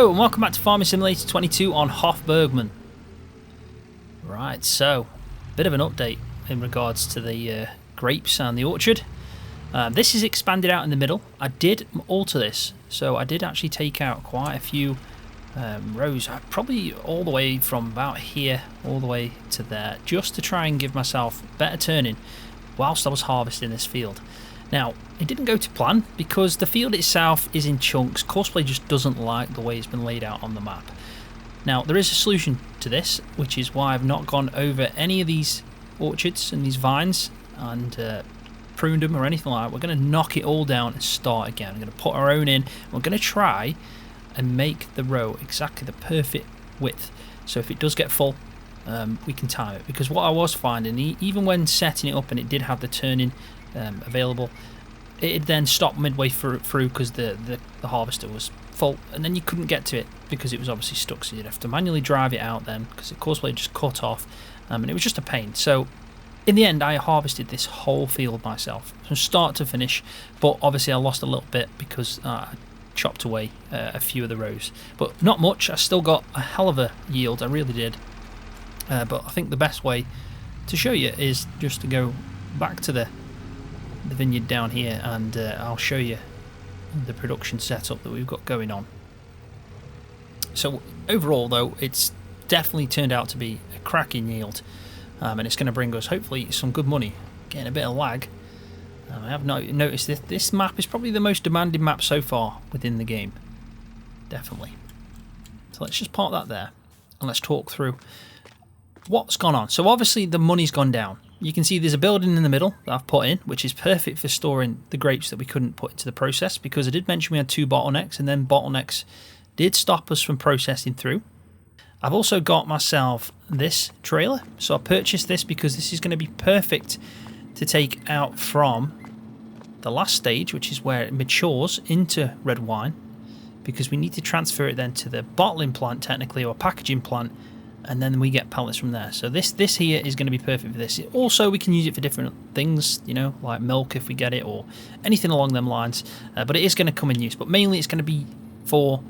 Hello and welcome back to Farming Simulator 22 on Hof Bergmann. Right, so bit of an update in regards to the grapes and the orchard. This is expanded out in the middle. I did alter this, so I did actually take out quite a few rows, probably all the way from about here all the way to there, just to try and give myself better turning whilst I was harvesting this field. Now, it didn't go to plan because the field itself is in chunks. Courseplay just doesn't like the way it's been laid out on the map. Now, there is a solution to this, which is why I've not gone over any of these orchards and these vines and pruned them or anything like that. We're going to knock it all down and start again. We're going to put our own in. We're going to try and make the row exactly the perfect width. So if it does get full, we can time it. Because what I was finding, even when setting it up and it did have the turning available, it then stopped midway through because the harvester was full, and then you couldn't get to it because it was obviously stuck, so you'd have to manually drive it out then because the Courseplay just cut off, and it was just a pain. So in the end I harvested this whole field myself from start to finish, but obviously I lost a little bit because I chopped away a few of the rows, but not much. I still got a hell of a yield, I really did. But I think the best way to show you is just to go back to the vineyard down here, and I'll show you the production setup that we've got going on. So overall though, it's definitely turned out to be a cracking yield, and it's going to bring us hopefully some good money. Getting a bit of lag. I have noticed this map is probably the most demanding map so far within the game, definitely. So let's just park that there and let's talk through what's gone on. So obviously the money's gone down. You can see there's a building in the middle that I've put in, which is perfect for storing the grapes that we couldn't put into the process, because I did mention we had 2 bottlenecks, and then bottlenecks did stop us from processing through. I've also got myself this trailer, so I purchased this because this is going to be perfect to take out from the last stage, which is where it matures into red wine, because we need to transfer it then to the bottling plant technically, or packaging plant, and then we get pellets from there. So this here is going to be perfect for this. Also, we can use it for different things, you know, like milk if we get it, or anything along them lines, but it is going to come in use, but mainly it's going to be for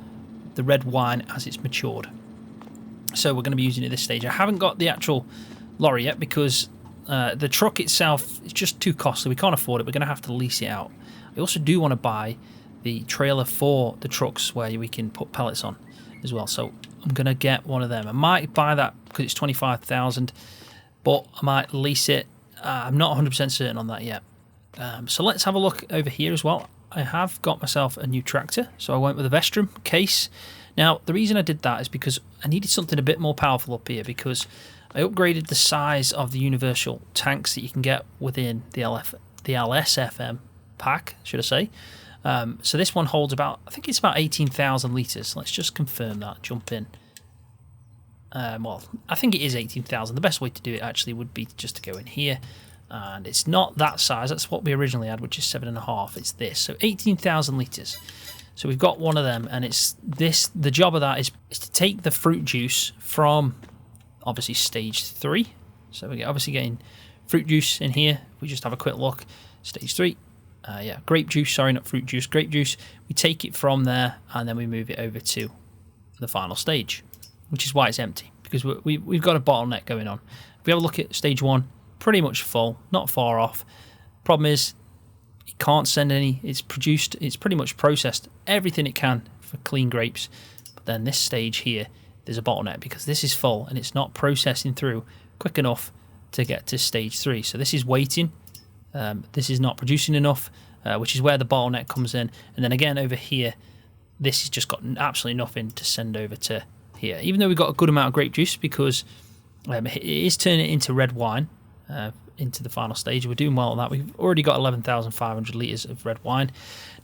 the red wine as it's matured. So we're going to be using it at this stage. I haven't got the actual lorry yet because the truck itself is just too costly. We can't afford it. We're going to have to lease it out. I also do want to buy the trailer for the trucks where we can put pellets on as well, so I'm going to get one of them. I might buy that because it's 25,000, but I might lease it. I'm not 100% certain on that yet. So let's have a look over here as well. I have got myself a new tractor, so I went with a Vestrum case. Now, the reason I did that is because I needed something a bit more powerful up here, because I upgraded the size of the universal tanks that you can get within the LSFM pack, should I say. So this one holds about, I think it's about 18,000 litres. Let's just confirm that, jump in. Well, I think it is 18,000. The best way to do it actually would be just to go in here. And it's not that size, that's what we originally had, which is 7.5. It's this, so 18,000 litres. So we've got one of them, and it's this. The job of that is to take the fruit juice from, obviously, stage 3. So we're obviously getting fruit juice in here. We just have a quick look. Stage 3. Yeah, grape juice, sorry, not fruit juice, grape juice. We take it from there and then we move it over to the final stage, which is why it's empty, because we've got a bottleneck going on. If we have a look at stage 1, pretty much full, not far off. Problem is, it can't send any, it's pretty much processed everything it can for clean grapes. But then this stage here, there's a bottleneck because this is full and it's not processing through quick enough to get to stage 3. So this is waiting. This is not producing enough, which is where the bottleneck comes in. And then again over here, this has just got absolutely nothing to send over to here. Even though we've got a good amount of grape juice, because it is turning it into red wine into the final stage. We're doing well on that. We've already got 11,500 litres of red wine.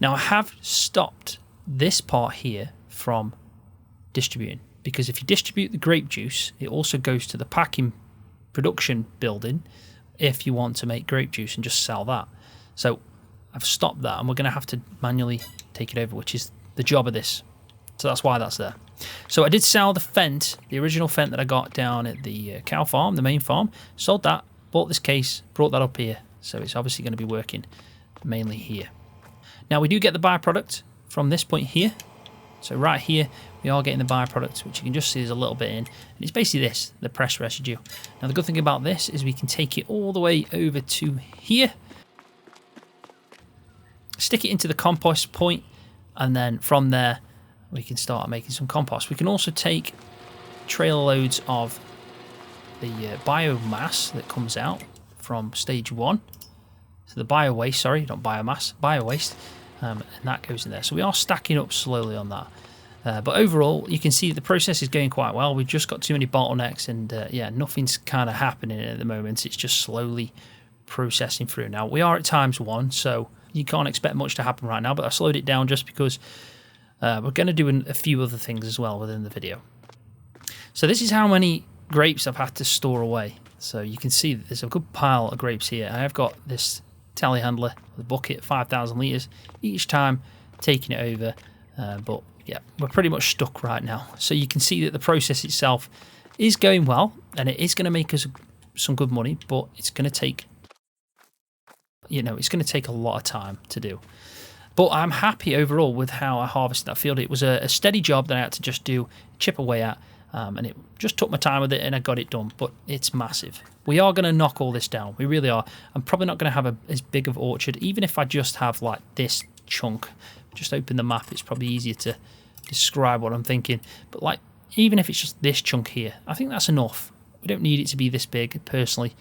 Now I have stopped this part here from distributing, because if you distribute the grape juice, it also goes to the packing production building if you want to make grape juice and just sell that. So I've stopped that, and we're going to have to manually take it over, which is the job of this. So that's why that's there. So I did sell the Fent, the original Fent that I got down at the cow farm, the main farm. Sold that, bought this case, brought that up here. So it's obviously going to be working mainly here. Now we do get the byproduct from this point here. So right here, we we are getting the byproduct, which you can just see there's a little bit in. And it's basically this, the press residue. Now the good thing about this is we can take it all the way over to here, stick it into the compost point, and then from there we can start making some compost. We can also take trailer loads of the biomass that comes out from stage 1. So the bio waste, sorry, not biomass, bio waste, and that goes in there. So we are stacking up slowly on that. But overall, you can see the process is going quite well. We've just got too many bottlenecks, and yeah, nothing's kind of happening at the moment. It's just slowly processing through. Now, we are at ×1, so you can't expect much to happen right now, but I slowed it down just because we're going to do a few other things as well within the video. So this is how many grapes I've had to store away. So you can see that there's a good pile of grapes here. I have got this telehandler, the bucket, 5,000 litres, each time taking it over, but yeah, we're pretty much stuck right now. So you can see that the process itself is going well, and it is going to make us some good money, but it's going to take, you know, it's going to take a lot of time to do. But I'm happy overall with how I harvested that field. It was a steady job that I had to just chip away at, and it just took my time with it, and I got it done. But it's massive. We are going to knock all this down. We really are. I'm probably not going to have as big of orchard, even if I just have like this chunk. Just open the map. It's probably easier to describe what I'm thinking. But like, even if it's just this chunk here, I think that's enough. We don't need it to be this big. Personally,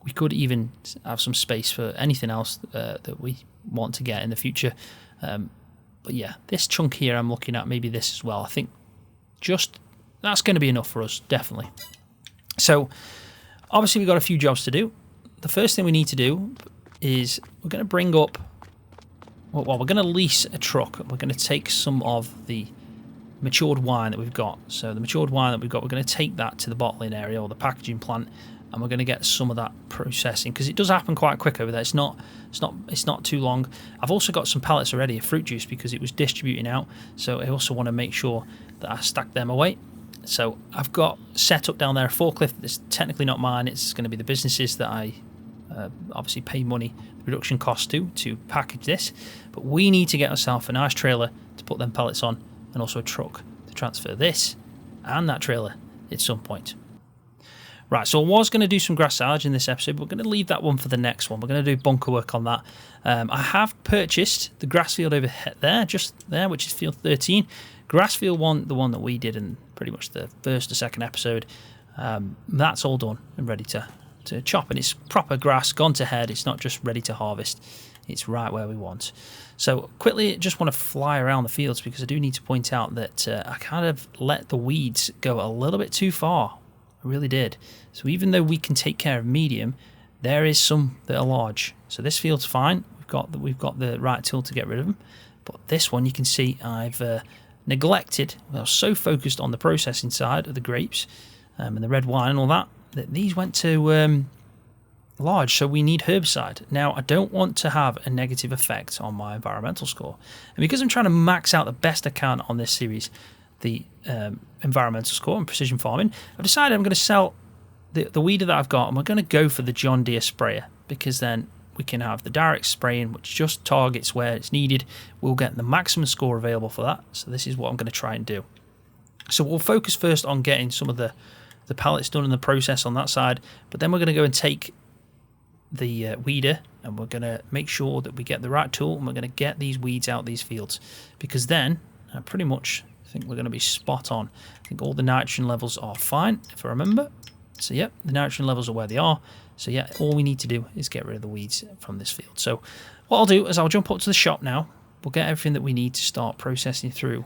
we could even have some space for anything else that we want to get in the future. But yeah, this chunk here, I'm looking at maybe this as well. I think just that's going to be enough for us, definitely. So obviously we've got a few jobs to do. The first thing we need to do is we're going to bring up, well, we're going to lease a truck. We're going to take some of the matured wine that we've got. So the matured wine that we've got, we're going to take that to the bottling area or the packaging plant, and we're going to get some of that processing, because it does happen quite quick over there. It's not too long. I've also got some pallets already of fruit juice because it was distributing out, so I also want to make sure that I stack them away. So I've got set up down there a forklift that's technically not mine. It's going to be the businesses that I obviously pay money, the production cost to package this. But we need to get ourselves a nice trailer to put them pallets on, and also a truck to transfer this and that trailer at some point. Right, so I was going to do some grass silage in this episode, but we're going to leave that one for the next one. We're going to do bunker work on that. I have purchased the grass field over there, just there, which is field 13. Grass field 1, the one that we did in pretty much the first or second episode, that's all done and ready to chop. And it's proper grass, gone to head. It's not just ready to harvest. It's right where we want. So quickly, just want to fly around the fields because I do need to point out that I kind of let the weeds go a little bit too far. I really did. So even though we can take care of medium, there is some that are large. So this field's fine. We've got the right tool to get rid of them. But this one, you can see I've neglected. I was so focused on the processing side of the grapes and the red wine and all that these went to large. So we need herbicide. Now, I don't want to have a negative effect on my environmental score. And because I'm trying to max out the best I can on this series, the environmental score and precision farming, I've decided I'm going to sell the weeder that I've got, and we're going to go for the John Deere sprayer, because then we can have the direct spraying, which just targets where it's needed. We'll get the maximum score available for that. So this is what I'm going to try and do. So we'll focus first on getting some of the pallets done in the process on that side, but then we're going to go and take the weeder, and we're going to make sure that we get the right tool, and we're going to get these weeds out these fields, because then I pretty much think we're going to be spot on. I think all the nitrogen levels are fine, if I remember. So yeah, the nitrogen levels are where they are. So yeah, all we need to do is get rid of the weeds from this field. So what I'll do is I'll jump up to the shop now. We'll get everything that we need to start processing through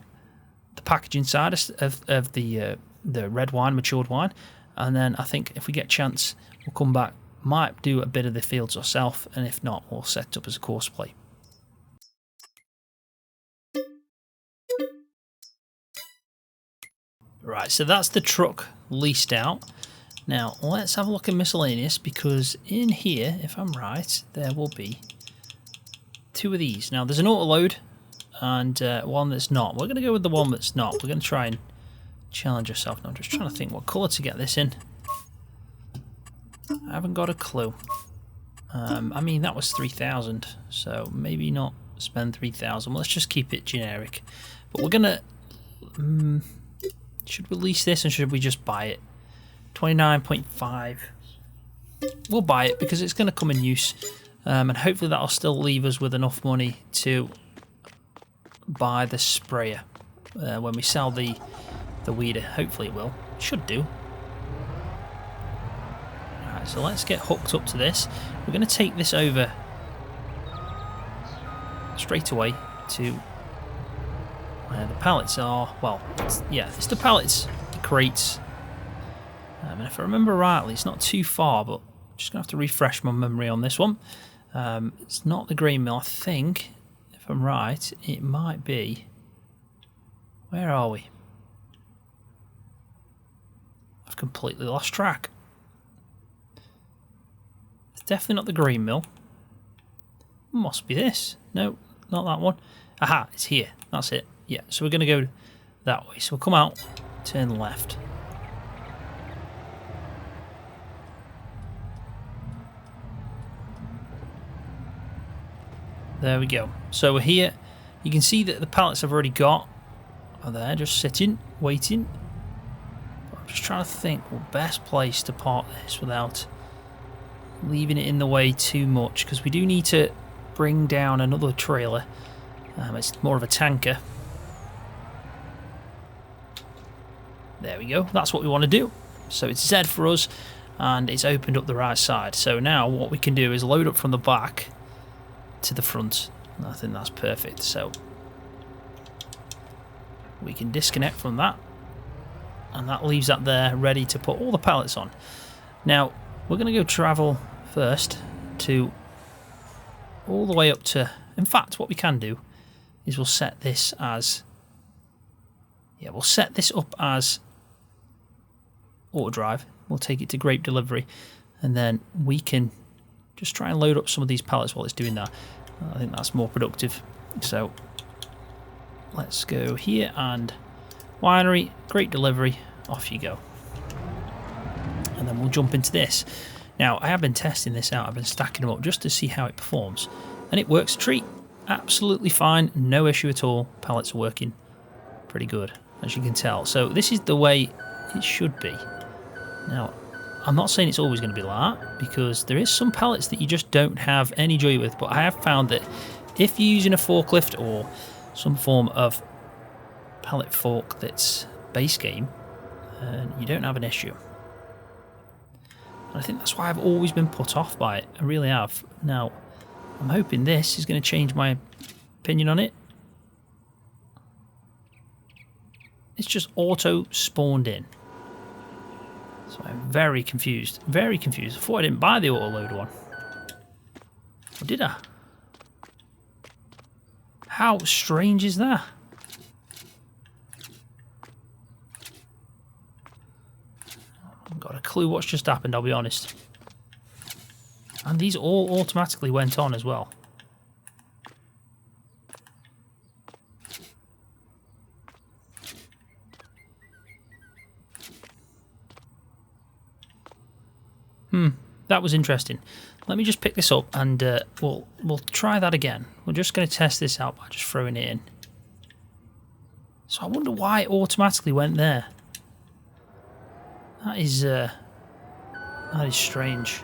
the packaging side of the red wine, matured wine. And then I think if we get a chance, we'll come back, might do a bit of the fields ourselves, and if not, we'll set up as a course play. Right, so that's the truck leased out. Now, let's have a look at miscellaneous, because in here, if I'm right, there will be 2 of these. Now, there's an auto load and one that's not. We're going to go with the one that's not. We're going to try and challenge ourselves. Now, I'm just trying to think what colour to get this in. I haven't got a clue. I mean, that was 3,000, so maybe not spend 3,000. Well, let's just keep it generic. But we're going to... Should we lease this, and should we just buy it? 29.5. We'll buy it because it's going to come in use, and hopefully that'll still leave us with enough money to buy the sprayer when we sell the weeder. Hopefully it will. Should do. Alright, so let's get hooked up to this. We're going to take this over straight away to where the pallets are. Well, it's the pallets, the crates. And if I remember rightly, it's not too far, but I'm just going to have to refresh my memory on this one. It's not the grain mill. I think, if I'm right, it might be... Where are we? I've completely lost track. It's definitely not the grain mill. Must be this. No, not that one. Aha, it's here. That's it. Yeah, so we're going to go that way. So we'll come out, turn left. There we go. So we're here. You can see that the pallets I've already got are there, just sitting, waiting. I'm just trying to think what best place to park this without leaving it in the way too much, because we do need to bring down another trailer. It's more of a tanker. There we go. That's what we want to do. So it's Z for us, and it's opened up the right side. So now what we can do is load up from the back to the front. I think that's perfect. So we can disconnect from that, and that leaves that there ready to put all the pallets on. Now we're going to go travel first to all the way up to... In fact, what we can do is we'll set this as... Yeah, we'll set this up as auto drive. We'll take it to grape delivery, and then we can just try and load up some of these pallets while it's doing that. I think that's more productive. So let's go here and winery, great delivery, off you go. And then we'll jump into this. Now, I have been testing this out. I've been stacking them up just to see how it performs, and it works a treat. Absolutely fine, no issue at all. Pallets are working pretty good, as you can tell. So this is the way it should be. Now, I'm not saying it's always going to be like that, because there is some pallets that you just don't have any joy with, but I have found that if you're using a forklift or some form of pallet fork that's base game, you don't have an issue. And I think that's why I've always been put off by it. I really have. Now, I'm hoping this is going to change my opinion on it. It's just auto spawned in. So I'm very confused. Very confused. I thought I didn't buy the auto load one. Or did I? How strange is that? I haven't got a clue what's just happened, I'll be honest. And these all automatically went on as well. That was interesting. Let me just pick this up, and we'll try that again. We're just going to test this out by just throwing it in. So I wonder why it automatically went there. That is strange.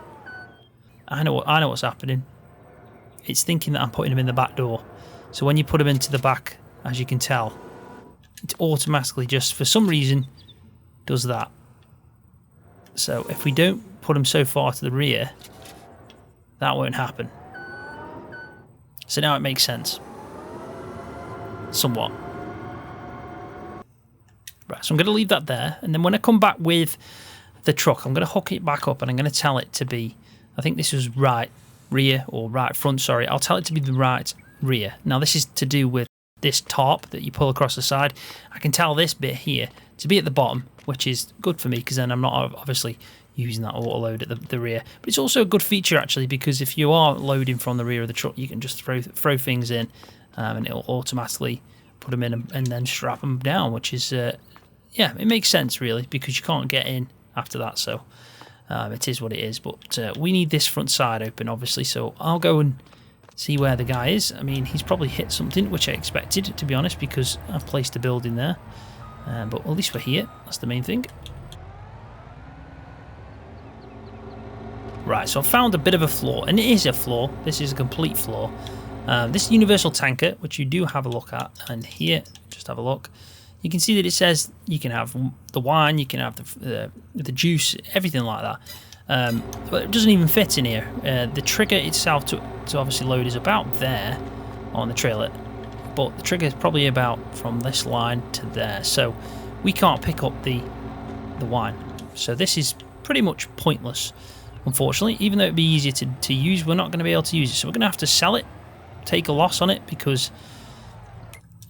I know what's happening. It's thinking that I'm putting them in the back door. So when you put them into the back, as you can tell, it automatically just, for some reason, does that. So if we don't put them so far to the rear, that won't happen. So now it makes sense. Somewhat. Right, so I'm going to leave that there, and then when I come back with the truck, I'm going to hook it back up, and I'm going to tell it to be, I think this was right rear, or right front, sorry. I'll tell it to be the right rear. Now this is to do with this tarp that you pull across the side. I can tell this bit here to be at the bottom, which is good for me, because then I'm not obviously using that auto load at the rear. But it's also a good feature, actually, because if you are loading from the rear of the truck, you can just throw things in, and it'll automatically put them in and then strap them down, which is, yeah, it makes sense, really, because you can't get in after that, so it is what it is. But we need this front side open, obviously, so I'll go and see where the guy is. I mean, he's probably hit something, which I expected, to be honest, because I've placed a building there. But at least we're here. That's the main thing. Right, so I've found a bit of a flaw, and it is a flaw. This is a complete flaw. This universal tanker, which you do have a look at, and here, just have a look. You can see that it says you can have the wine, you can have the juice, everything like that. But it doesn't even fit in here. The trigger itself to obviously load is about there on the trailer, but the trigger is probably about from this line to there, so we can't pick up the wine. So this is pretty much pointless. Unfortunately, even though it'd be easier to use, we're not going to be able to use it. So we're going to have to sell it, take a loss on it, because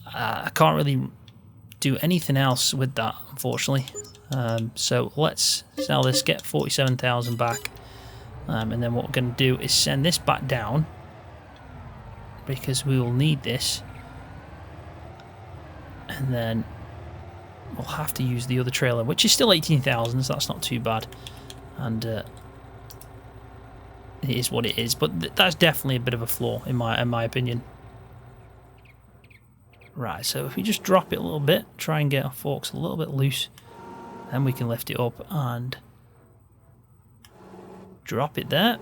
I can't really do anything else with that, unfortunately. So let's sell this, get 47,000 back, and then what we're going to do is send this back down, because we will need this, and then we'll have to use the other trailer, which is still 18,000, so that's not too bad. And it is what it is, but that's definitely a bit of a flaw in my opinion. Right, so if we just drop it a little bit, try and get our forks a little bit loose, then we can lift it up and drop it there.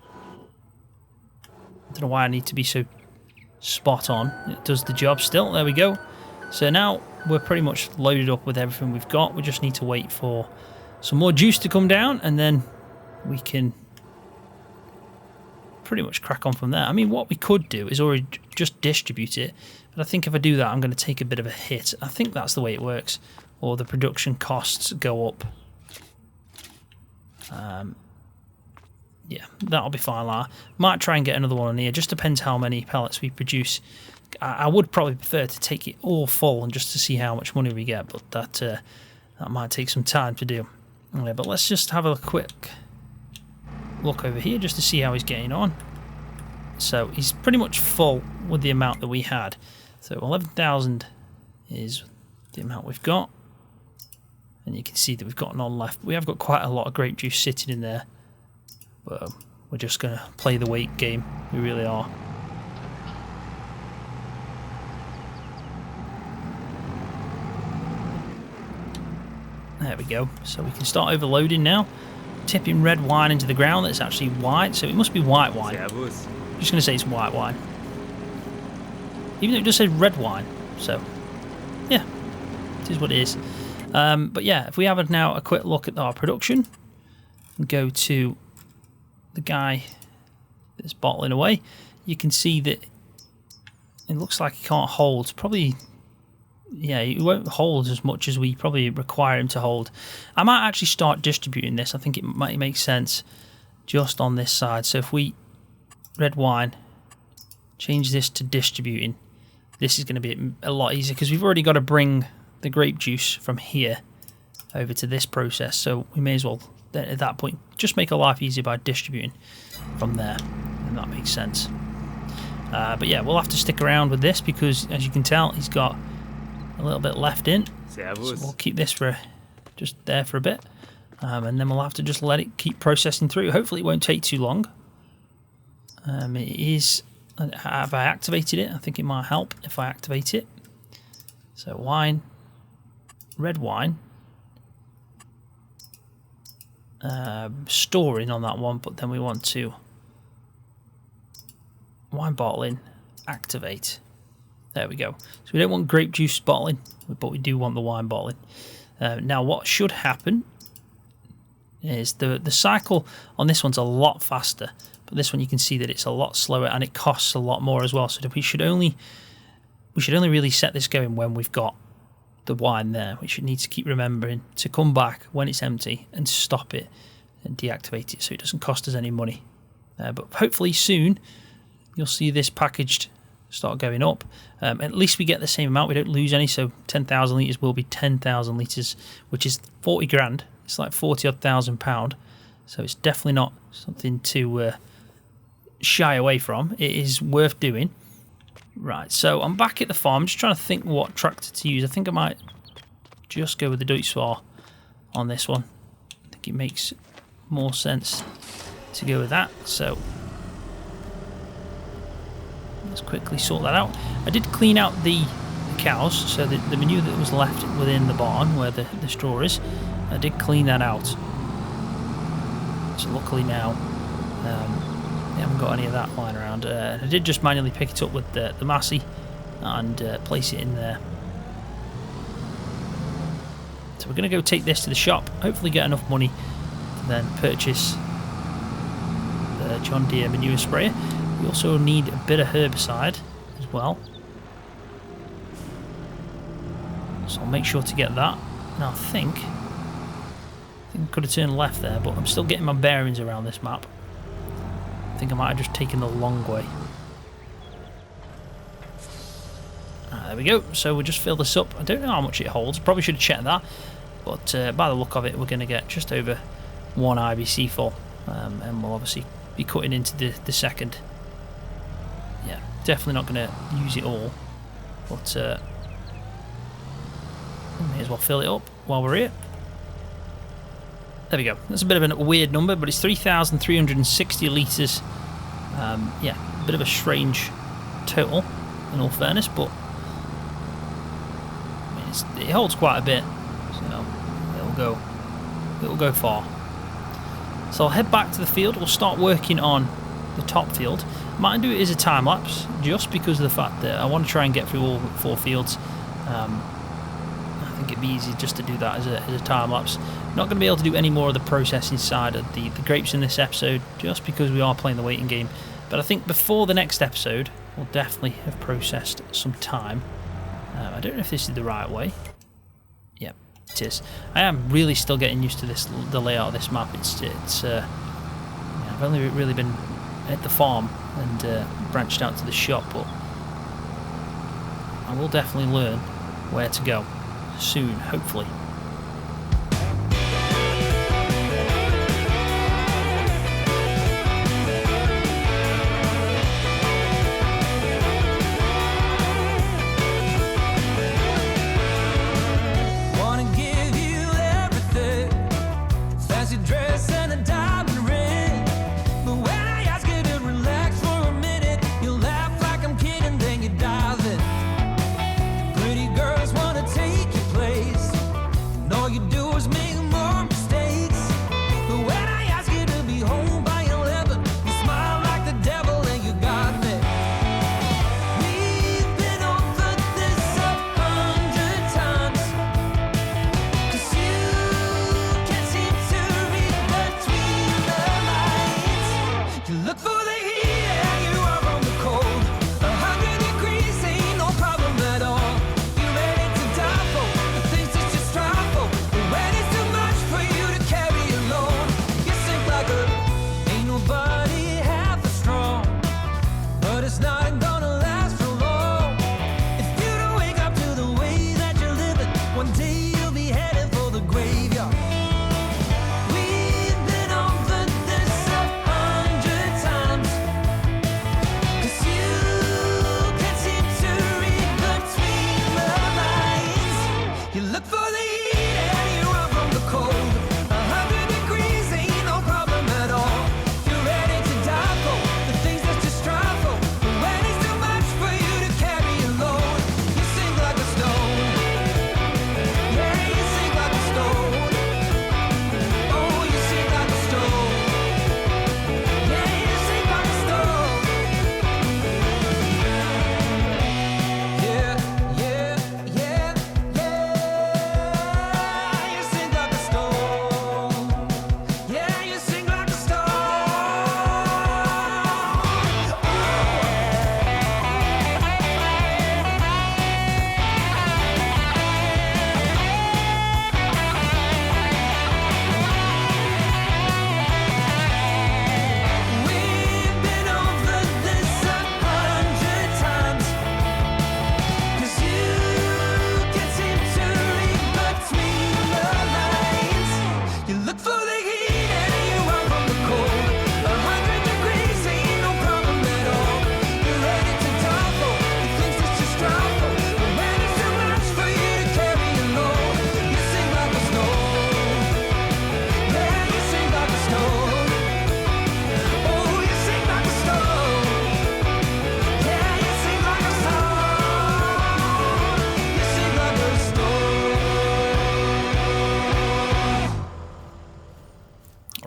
I don't know why I need to be so spot on. It does the job still. There we go. So now we're pretty much loaded up with everything we've got. We just need to wait for some more juice to come down, and then we can pretty much crack on from there. I mean, what we could do is already just distribute it, but I think if I do that, I'm going to take a bit of a hit. I think that's the way it works, or the production costs go up. Yeah, that'll be fine. I might try and get another one on here. Just depends how many pellets we produce. I would probably prefer to take it all full and just to see how much money we get, but that might take some time to do. Okay, but let's just have a quick look over here just to see how he's getting on. So he's pretty much full with the amount that we had. So 11,000 is the amount we've got, and you can see that we've got none left. We have got quite a lot of grape juice sitting in there, but we're just going to play the wait game. We really are. There we go. So we can start overloading now. Tipping red wine into the ground. That's actually white, so it must be white wine. I'm just going to say it's white wine, even though it just says red wine. So yeah, it is what it is. But yeah, if we have now a quick look at our production and go to the guy that's bottling away, you can see that it looks like he can't hold. Probably, yeah, he won't hold as much as we probably require him to hold. I might actually start distributing this. I think it might make sense just on this side. So if we red wine, change this to distributing, this is going to be a lot easier, because we've already got to bring the grape juice from here over to this process. So we may as well, at that point, just make our life easier by distributing from there, and that makes sense. But yeah, we'll have to stick around with this, because as you can tell, he's got a little bit left in. So we'll keep this for just there for a bit, and then we'll have to just let it keep processing through. Hopefully it won't take too long. It is, have I activated it? I think it might help if I activate it. So wine, red wine, storing on that one, but then we want to wine bottling, activate. There we go. So we don't want grape juice bottling, but we do want the wine bottling. Now what should happen is the cycle on this one's a lot faster, but this one you can see that it's a lot slower, and it costs a lot more as well. So we should only really set this going when we've got the wine there. We should need to keep remembering to come back when it's empty and stop it and deactivate it, so it doesn't cost us any money. But hopefully soon you'll see this packaged start going up. At least we get the same amount, we don't lose any. So 10,000 litres will be 10,000 litres, which is 40 grand. It's like 40 odd thousand pound. So it's definitely not something to shy away from. It is worth doing. Right, so I'm back at the farm. I'm just trying to think what tractor to use. I think I might just go with the Deutz on this one. I think it makes more sense to go with that. So let's quickly sort that out. I did clean out the cows, so the manure that was left within the barn where the straw is, I did clean that out. So luckily now they haven't got any of that lying around. I did just manually pick it up with the Massey and place it in there. So we're going to go take this to the shop, hopefully get enough money to then purchase the John Deere manure sprayer. We also need a bit of herbicide as well. So I'll make sure to get that. Now I think I could have turned left there, but I'm still getting my bearings around this map. I think I might have just taken the long way. There we go. So we'll just fill this up. I don't know how much it holds. Probably should have checked that. But by the look of it, we're going to get just over 1 IBC full. And we'll obviously be cutting into the second. Yeah, definitely not going to use it all. But may as well fill it up while we're here. There we go. That's a bit of a weird number, but it's 3,360 litres. Yeah, a bit of a strange total, in all fairness, but I mean, it holds quite a bit, so it'll go far. So I'll head back to the field. We'll start working on the top field. Might do it as a time lapse, just because of the fact that I want to try and get through all 4 fields. I think it'd be easy just to do that as a time lapse. Not going to be able to do any more of the processing side of the grapes in this episode, just because we are playing the waiting game. But I think before the next episode, we'll definitely have processed some time. I don't know if this is the right way. Yep, it is. I am really still getting used to the layout of this map. Yeah, I've only really been at the farm and branched out to the shop, but I will definitely learn where to go soon, hopefully.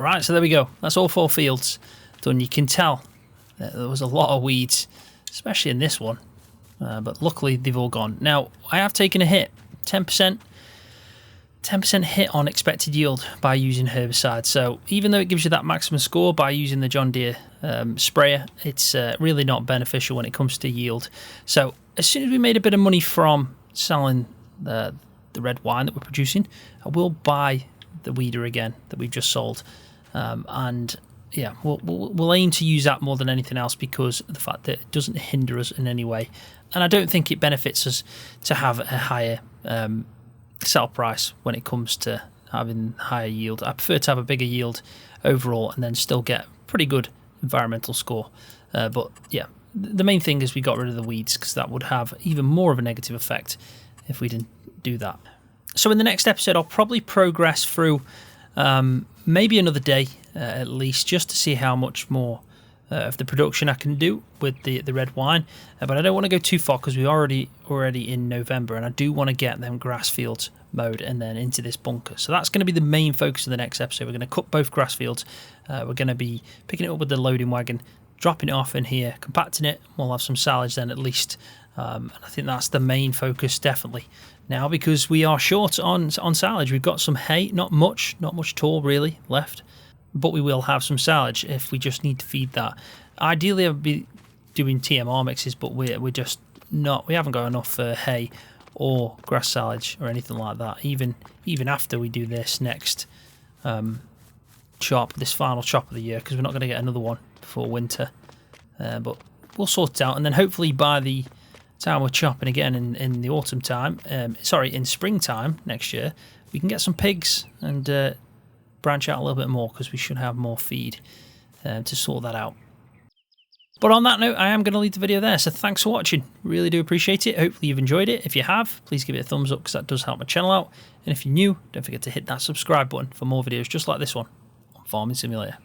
Right, so there we go. That's all 4 fields done. You can tell that there was a lot of weeds, especially in this one. But luckily, they've all gone. Now, I have taken a hit, 10% hit on expected yield by using herbicide. So even though it gives you that maximum score by using the John Deere sprayer, it's really not beneficial when it comes to yield. So as soon as we made a bit of money from selling the red wine that we're producing, I will buy the weeder again that we've just sold. And yeah, we'll aim to use that more than anything else because of the fact that it doesn't hinder us in any way. And I don't think it benefits us to have a higher sell price when it comes to having higher yield. I prefer to have a bigger yield overall and then still get pretty good environmental score. But yeah, the main thing is we got rid of the weeds because that would have even more of a negative effect if we didn't do that. So in the next episode, I'll probably progress through maybe another day at least, just to see how much more of the production I can do with the red wine. But I don't want to go too far because we're already in November, and I do want to get them grass fields mowed and then into this bunker. So that's going to be the main focus of the next episode. We're going to cut both grass fields. We're going to be picking it up with the loading wagon, dropping it off in here, compacting it. We'll have some silage then at least. And I think that's the main focus definitely now, because we are short on silage. We've got some hay, not much at all really left, but we will have some silage if we just need to feed that. Ideally, I would be doing TMR mixes, but we're just not. We haven't got enough hay or grass silage or anything like that. Even after we do this next chop, this final chop of the year, because we're not going to get another one before winter. But we'll sort it out, and then hopefully by the time we're chopping again in the autumn time, in springtime next year, we can get some pigs and branch out a little bit more, because we should have more feed to sort that out. But on that note, I am going to leave the video there, so thanks for watching. Really do appreciate it. Hopefully you've enjoyed it. If you have, please give it a thumbs up, because that does help my channel out. And if you're new, don't forget to hit that subscribe button for more videos just like this one on Farming Simulator.